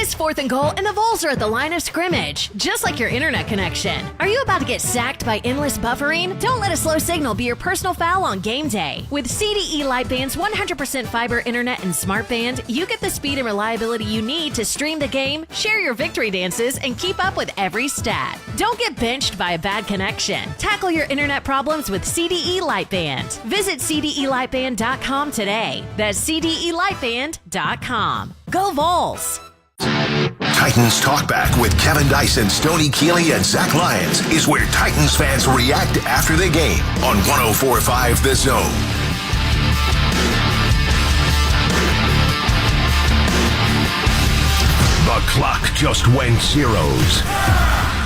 It's 4th and goal, and the Vols are at the line of scrimmage, just like your internet connection. Are you about to get sacked by endless buffering? Don't let a slow signal be your personal foul on game day. With CDE Lightband's 100% fiber internet and smart band, you get the speed and reliability you need to stream the game, share your victory dances, and keep up with every stat. Don't get benched by a bad connection. Tackle your internet problems with CDE Lightband. Visit CDELightband.com today. That's CDELightband.com. Go Vols! Titans Talkback with Kevin Dyson, Stoney Keeley, and Zach Lyons is where Titans fans react after the game on 104.5 The Zone. The clock just went zeros.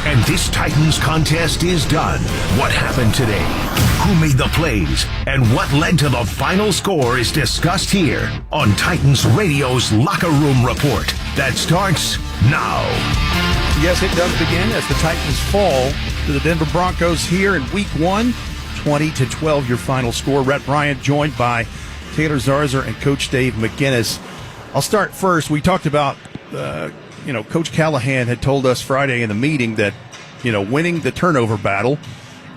And this Titans contest is done. What happened today? Who made the plays? And what led to the final score is discussed here on Titans Radio's Locker Room Report. That starts now. Yes, it does begin as the Titans fall to the Denver Broncos here in Week 1. 20-12 your final score. Rhett Bryant joined by Taylor Zarzer and Coach Dave McGinnis. I'll start first. We talked about Coach Callahan had told us Friday in the meeting that, winning the turnover battle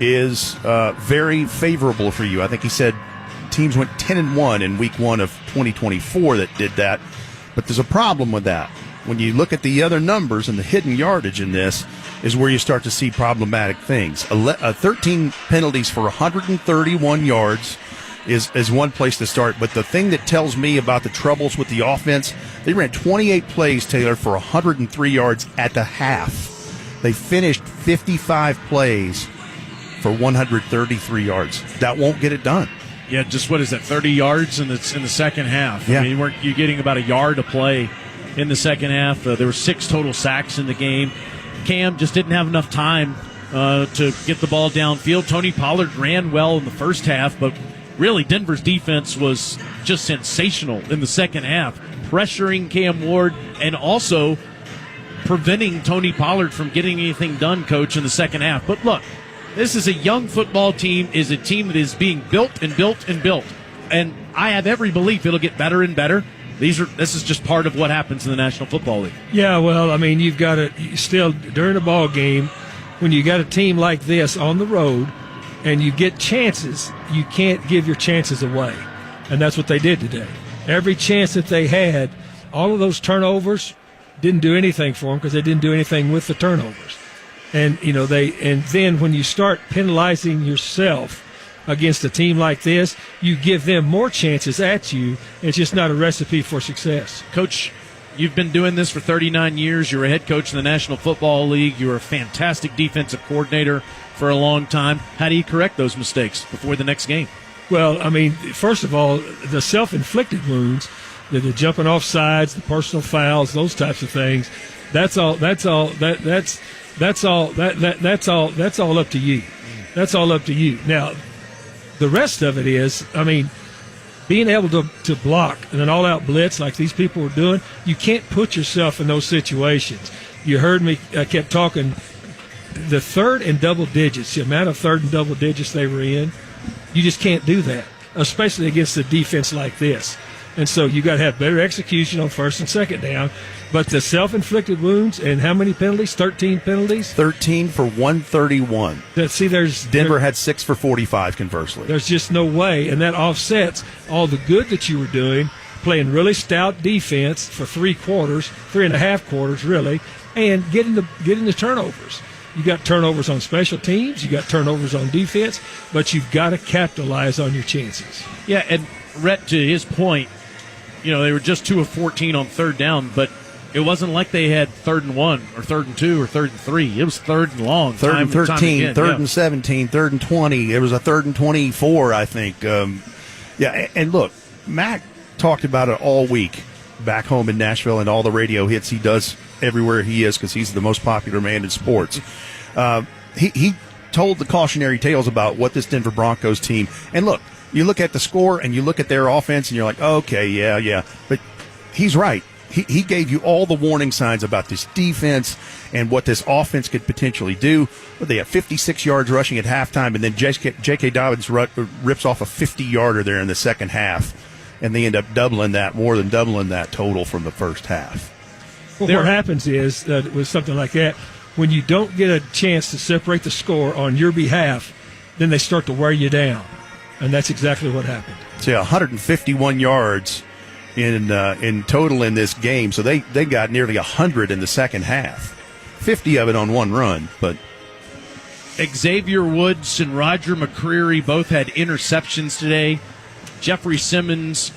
is very favorable for you. I think he said teams went 10-1 in Week 1 of 2024 that did that. But there's a problem with that. When you look at the other numbers and the hidden yardage in this is where you start to see problematic things. 13 penalties for 131 yards is one place to start. But the thing that tells me about the troubles with the offense, they ran 28 plays, Taylor, for 103 yards at the half. They finished 55 plays for 133 yards. That won't get it done. Yeah, just what is that, 30 yards in the second half? Yeah. I mean, you're getting about a yard a play in the second half. There were 6 total sacks in the game. Cam just didn't have enough time to get the ball downfield. Tony Pollard ran well in the first half, but really Denver's defense was just sensational in the second half, pressuring Cam Ward and also preventing Tony Pollard from getting anything done, Coach, in the second half. But look, this is a young football team, is a team that is being built and built and built. And I have every belief it'll get better and better. This is just part of what happens in the National Football League. Yeah, well, I mean, you've got to still, during a ball game, when you got a team like this on the road and you get chances, you can't give your chances away. And that's what they did today. Every chance that they had, all of those turnovers didn't do anything for them because they didn't do anything with the turnovers. And then when you start penalizing yourself against a team like this, you give them more chances at you. It's just not a recipe for success. Coach, you've been doing this for 39 years. You're a head coach in the National Football League. You're a fantastic defensive coordinator for a long time. How do you correct those mistakes before the next game? Well, I mean, first of all, the self-inflicted wounds, the jumping off sides, the personal fouls, those types of things, that's all up to you. That's all up to you. Now, the rest of it is, I mean, being able to block in an all-out blitz like these people were doing, you can't put yourself in those situations. You heard me, I kept talking, the third and double digits, the amount of third and double digits they were in, you just can't do that, especially against a defense like this. And so you got to have better execution on first and second down. But the self-inflicted wounds and how many penalties? 13 penalties? 13 for 131. Denver had 6 for 45, conversely. There's just no way. And that offsets all the good that you were doing, playing really stout defense for 3.5 quarters, really, and getting the turnovers. You got turnovers on special teams. You got turnovers on defense. But you've got to capitalize on your chances. Yeah, and Rhett, to his point, they were just 2 of 14 on third down, but it wasn't like they had 3rd and 1 or 3rd and 2 or 3rd and 3. It was 3rd and long. 3rd and 13, 3rd and 17, 3rd and 20. It was a 3rd and 24, I think. And look, Mac talked about it all week back home in Nashville and all the radio hits he does everywhere he is because he's the most popular man in sports. He told the cautionary tales about what this Denver Broncos team, and look, you look at the score and you look at their offense and you're like, okay, yeah. But he's right. He gave you all the warning signs about this defense and what this offense could potentially do. But they have 56 yards rushing at halftime, and then J.K. Dobbins rips off a 50-yarder there in the second half. and they end up more than doubling that total from the first half. Well, what happens is with something like that, when you don't get a chance to separate the score on your behalf, then they start to wear you down, and that's exactly what happened. So 151 yards in total in this game, so they got nearly 100 in the second half, 50 of it on one run. But Xavier Woods and Roger McCreary both had interceptions today. Jeffrey Simmons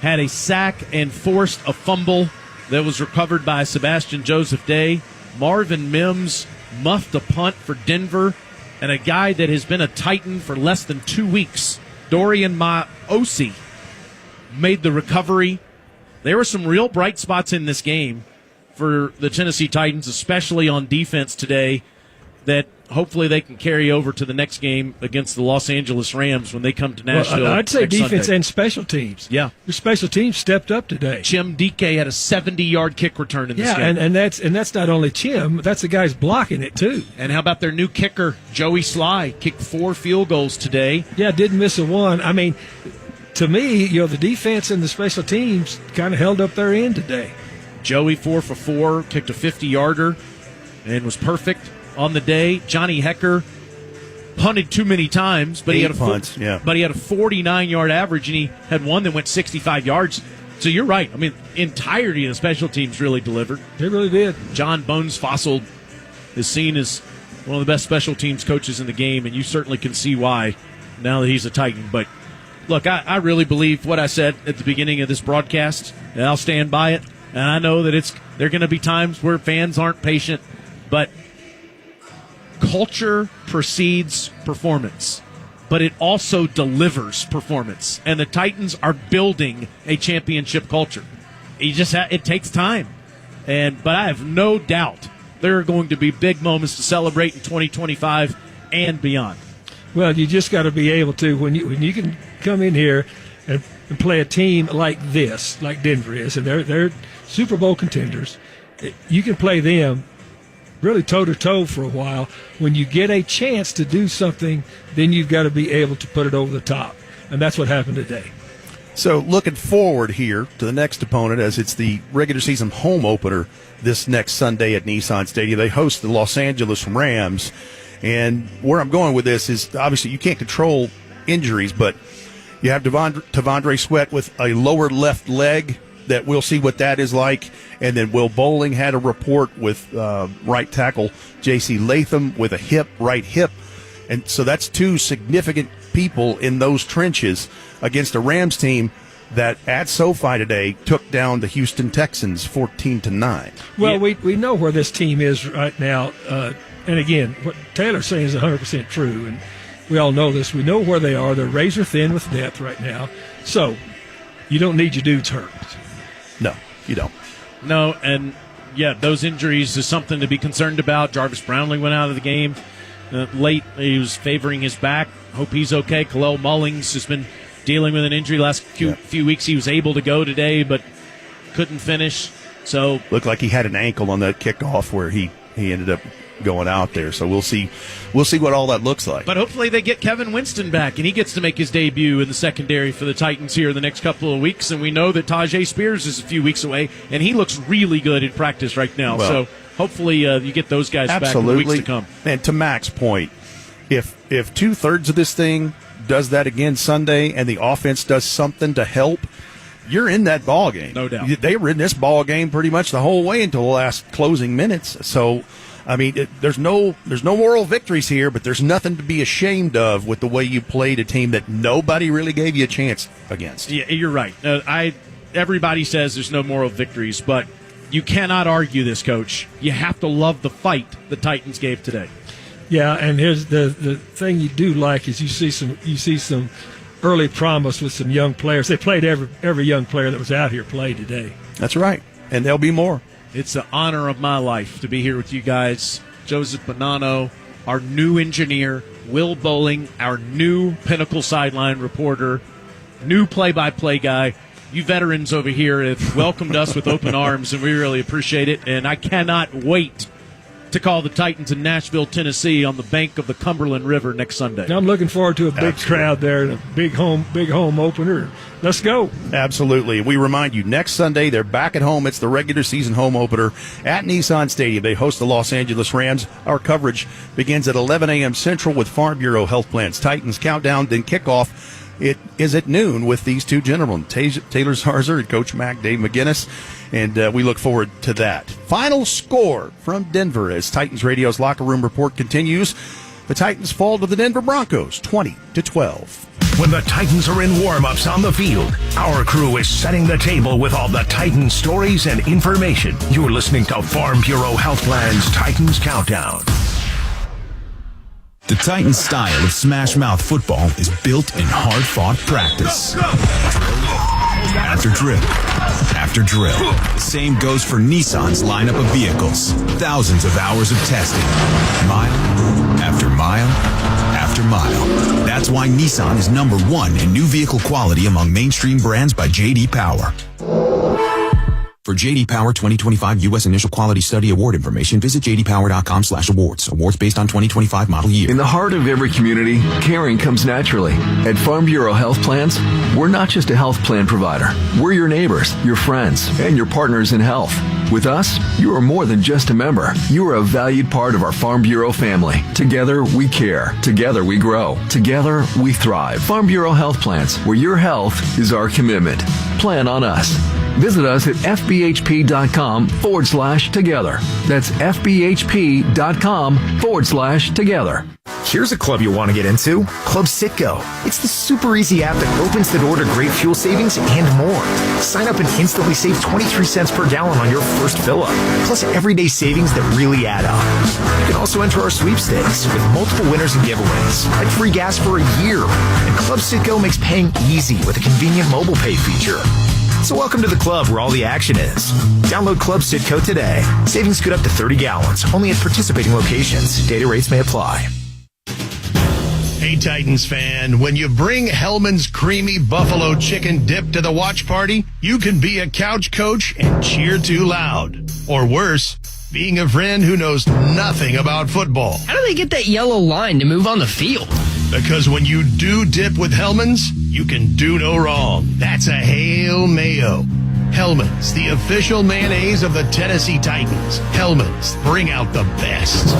had a sack and forced a fumble that was recovered by Sebastian Joseph Day. Marvin Mims muffed a punt for Denver, and a guy that has been a Titan for less than 2 weeks, Dorian Maosi, made the recovery. There were some real bright spots in this game for the Tennessee Titans, especially on defense today, that hopefully they can carry over to the next game against the Los Angeles Rams when they come to Nashville. I'd say defense Sunday. And special teams. Yeah. Your special teams stepped up today. Chim Dike had a 70-yard kick return in this game. and that's not only Chim, that's the guys blocking it too. And how about their new kicker, Joey Sly, kicked 4 field goals today. Yeah, didn't miss a one. I mean, to me, the defense and the special teams kind of held up their end today. Joey 4 for 4, kicked a 50-yarder, and was perfect on the day. Johnny Hecker punted too many times, but he had a 49-yard average, and he had one that went 65 yards. So you're right. I mean, entirety of the special teams really delivered. They really did. John Bones Fossil is seen as one of the best special teams coaches in the game, and you certainly can see why now that he's a Titan. But look, I really believe what I said at the beginning of this broadcast, and I'll stand by it. And I know that there are going to be times where fans aren't patient, but culture precedes performance, but it also delivers performance. And the Titans are building a championship culture. It takes time. But I have no doubt there are going to be big moments to celebrate in 2025 and beyond. Well, you just got to be able to, when you can come in here and play a team like this, like Denver is, and they're Super Bowl contenders, you can play them really toe-to-toe for a while. When you get a chance to do something, then you've got to be able to put it over the top. And that's what happened today. So looking forward here to the next opponent, as it's the regular season home opener this next Sunday at Nissan Stadium. They host the Los Angeles Rams. And where I'm going with this is, obviously, you can't control injuries, but you have Tavondre Sweat with a lower left leg that we'll see what that is like. And then Will Bowling had a report with right tackle J.C. Latham with a right hip. And so that's 2 significant people in those trenches against a Rams team that at SoFi today took down the Houston Texans 14-9. Well, we know where this team is right now. And again, what Taylor's saying is 100% true. And we all know this. We know where they are. They're razor thin with depth right now. So you don't need your dudes hurt. No, you don't. No, and those injuries is something to be concerned about. Jarvis Brownlee went out of the game late. He was favoring his back. Hope he's okay. Khalil Mullings has been dealing with an injury last few weeks. He was able to go today, but couldn't finish. So looked like he had an ankle on that kickoff where he ended up going out there. So we'll see what all that looks like. But hopefully they get Kevin Winston back, and he gets to make his debut in the secondary for the Titans here in the next couple of weeks. And we know that Tajay Spears is a few weeks away, and he looks really good in practice right now. Well, so hopefully you get those guys back in the weeks to come. And to Mac's point, if 2/3 of this thing does that again Sunday and the offense does something to help, you're in that ball game. No doubt. They were in this ball game pretty much the whole way until the last closing minutes. So I mean, there's no moral victories here, but there's nothing to be ashamed of with the way you played a team that nobody really gave you a chance against. Yeah, you're right. Everybody says there's no moral victories, but you cannot argue this, Coach. You have to love the fight the Titans gave today. Yeah, and here's the thing you do like is you see some early promise with some young players. They played every young player that was out here played today. That's right, and there'll be more. It's the honor of my life to be here with you guys. Joseph Bonanno, our new engineer, Will Bowling, our new Pinnacle sideline reporter, new play-by-play guy. You veterans over here have welcomed us with open arms, and we really appreciate it. And I cannot wait to call the Titans in Nashville, Tennessee on the bank of the Cumberland River next Sunday. I'm looking forward to a big crowd there and a big home opener. Let's go. Absolutely. We remind you, next Sunday, they're back at home. It's the regular season home opener at Nissan Stadium. They host the Los Angeles Rams. Our coverage begins at 11 a.m. Central with Farm Bureau Health Plans. Titans countdown, then kickoff. It is at noon with these two gentlemen, Taylor Zarzour and Coach Mac, Dave McGinnis, and we look forward to that. Final score from Denver as Titans Radio's Locker Room Report continues. The Titans fall to the Denver Broncos, 20-12. When the Titans are in warm-ups on the field, our crew is setting the table with all the Titans stories and information. You're listening to Farm Bureau Health Plan's Titans Countdown. The Titans style of smash mouth football is built in hard-fought practice. After drill, after drill. The same goes for Nissan's lineup of vehicles. Thousands of hours of testing. Mile after mile after mile. That's why Nissan is number one in new vehicle quality among mainstream brands by J.D. Power. For J.D. Power 2025 U.S. Initial Quality Study Award information, visit jdpower.com/awards. Awards based on 2025 model year. In the heart of every community, caring comes naturally. At Farm Bureau Health Plans, we're not just a health plan provider. We're your neighbors, your friends, and your partners in health. With us, you are more than just a member. You are a valued part of our Farm Bureau family. Together, we care. Together, we grow. Together, we thrive. Farm Bureau Health Plans, where your health is our commitment. Plan on us. Visit us at fbhp.com/together. That's fbhp.com/together. Here's a club you'll want to get into, Club Citgo. It's the super easy app that opens the door to great fuel savings and more. Sign up and instantly save 23 cents per gallon on your first fill-up, plus everyday savings that really add up. You can also enter our sweepstakes with multiple winners and giveaways, like free gas for a year. And Club Citgo makes paying easy with a convenient mobile pay feature. So welcome to the club where all the action is. Download Club Citgo today. Savings good up to 30 gallons, only at participating locations. Data rates may apply. Hey, Titans fan, when you bring Hellman's Creamy Buffalo Chicken Dip to the watch party, you can be a couch coach and cheer too loud. Or worse, being a friend who knows nothing about football. How do they get that yellow line to move on the field? Because when you do dip with Hellman's, you can do no wrong. That's a Hail Mayo. Hellman's, the official mayonnaise of the Tennessee Titans. Hellman's, bring out the best.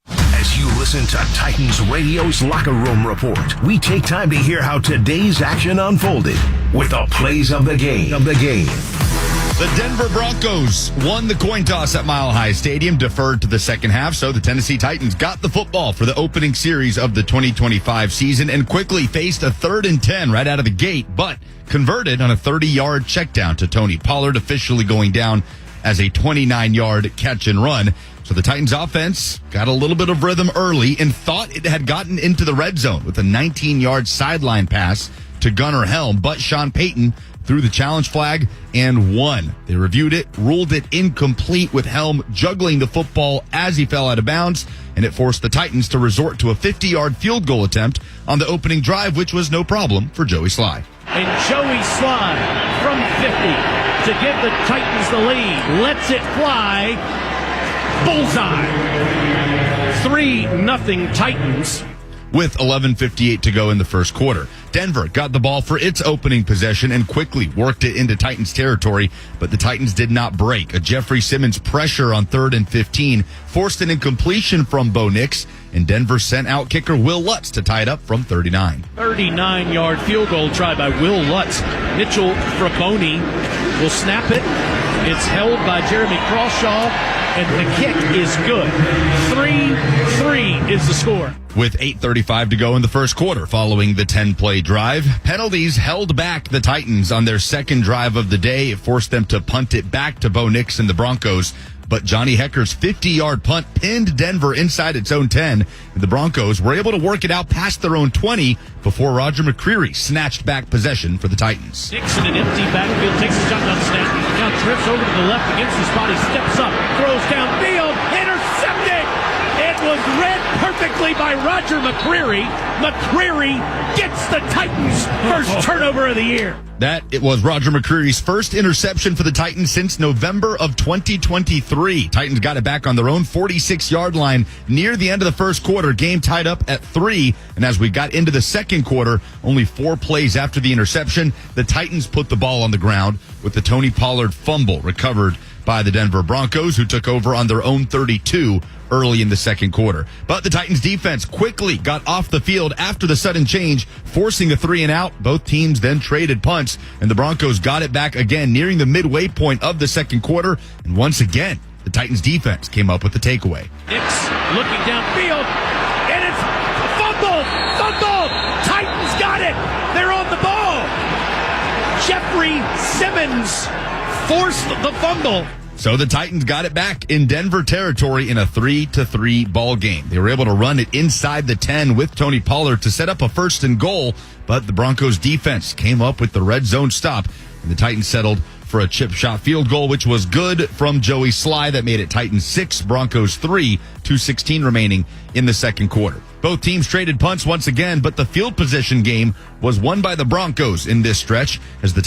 As you listen to Titans Radio's Locker Room Report, we take time to hear how today's action unfolded with the plays of the game. The Denver Broncos won the coin toss at Mile High Stadium, deferred to the second half, so the Tennessee Titans got the football for the opening series of the 2025 season and quickly faced a 3rd and 10 right out of the gate, but converted on a 30-yard check down to Tony Pollard, officially going down as a 29-yard catch and run. So the Titans offense got a little bit of rhythm early and thought it had gotten into the red zone with a 19-yard sideline pass to Gunnar Helm, but Sean Payton threw the challenge flag and won. They reviewed it, ruled it incomplete with Helm juggling the football as he fell out of bounds, and it forced the Titans to resort to a 50-yard field goal attempt on the opening drive, which was no problem for Joey Sly. And Joey Sly from 50 to give the Titans the lead. Lets it fly. Bullseye. 3-0 Titans. With 11:58 to go in the first quarter, Denver got the ball for its opening possession and quickly worked it into Titans territory, but the Titans did not break. A Jeffrey Simmons pressure on 3rd and 15 forced an incompletion from Bo Nix, and Denver sent out kicker Will Lutz to tie it up from 39. 39-yard field goal try by Will Lutz. Mitchell Fraboni will snap it. It's held by Jeremy Crawshaw, and the kick is good. 3-3 is the score. With 8:35 to go in the first quarter following the 10-play drive, penalties held back the Titans on their second drive of the day. It forced them to punt it back to Bo Nix and the Broncos. But Johnny Hecker's 50-yard punt pinned Denver inside its own 10. And the Broncos were able to work it out past their own 20 before Roger McCreary snatched back possession for the Titans. Nix in an empty backfield, takes a shotgun snap, now drifts over to the left against the spot. He steps up, throws downfield, intercepted! It was read perfectly by Roger McCreary. McCreary gets the Titans' first turnover of the year. It was Roger McCreary's first interception for the Titans since November of 2023. Titans got it back on their own 46-yard line near the end of the first quarter. Game tied up at 3. And as we got into the second quarter, only 4 plays after the interception, the Titans put the ball on the ground with the Tony Pollard fumble recovered by the Denver Broncos, who took over on their own 32 early in the second quarter. But the Titans defense quickly got off the field after the sudden change, forcing a 3-and-out. Both teams then traded punts, and the Broncos got it back again nearing the midway point of the second quarter. And once again, the Titans defense came up with the takeaway. Nix looking downfield, and it's fumble! Titans got it! They're on the ball! Jeffrey Simmons forced the fumble. So the Titans got it back in Denver territory in a 3-3 ball game. They were able to run it inside the 10 with Tony Pollard to set up a 1st and goal, but the Broncos defense came up with the red zone stop, and the Titans settled for a chip shot field goal, which was good from Joey Sly. That made it Titans 6, Broncos 3, 2:16 remaining in the second quarter. Both teams traded punts once again, but the field position game was won by the Broncos in this stretch as the